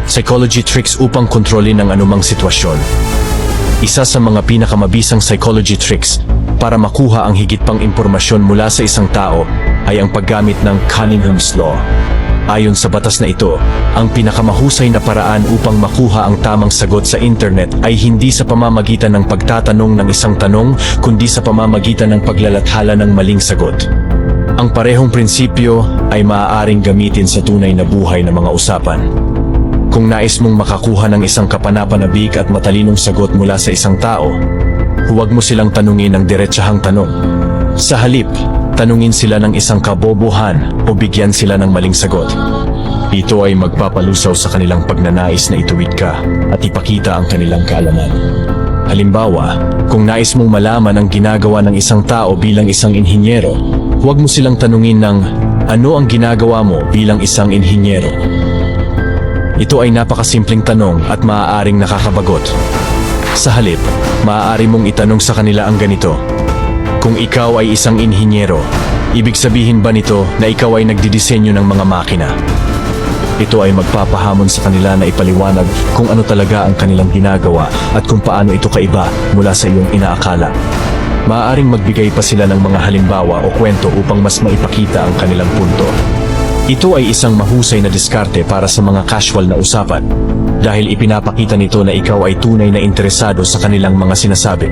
psychology tricks upang kontrolin ang anumang sitwasyon. Isa sa mga pinakamabisang psychology tricks para makuha ang higit pang impormasyon mula sa isang tao ay ang paggamit ng Cunningham's Law. Ayon sa batas na ito, ang pinakamahusay na paraan upang makuha ang tamang sagot sa internet ay hindi sa pamamagitan ng pagtatanong ng isang tanong, kundi sa pamamagitan ng paglalathala ng maling sagot. Ang parehong prinsipyo ay maaaring gamitin sa tunay na buhay na mga usapan. Kung nais mong makakuha ng isang kapanapanabik at matalinong sagot mula sa isang tao, huwag mo silang tanungin ng diretsahang tanong. Sa halip, tanungin sila ng isang kabobohan o bigyan sila ng maling sagot. Ito ay magpapalusaw sa kanilang pagnanais na ituwid ka at ipakita ang kanilang kaalaman. Halimbawa, kung nais mong malaman ang ginagawa ng isang tao bilang isang inhinyero, huwag mo silang tanungin ng ano ang ginagawa mo bilang isang inhinyero. Ito ay napakasimpleng tanong at maaaring nakakabagot. Sa halip, maaari mong itanong sa kanila ang ganito: kung ikaw ay isang inhinyero, ibig sabihin ba nito na ikaw ay nagdidisenyo ng mga makina? Ito ay magpapahamon sa kanila na ipaliwanag kung ano talaga ang kanilang ginagawa at kung paano ito kaiba mula sa iyong inaakala. Maaaring magbigay pa sila ng mga halimbawa o kwento upang mas maipakita ang kanilang punto. Ito ay isang mahusay na diskarte para sa mga casual na usapan dahil ipinapakita nito na ikaw ay tunay na interesado sa kanilang mga sinasabi.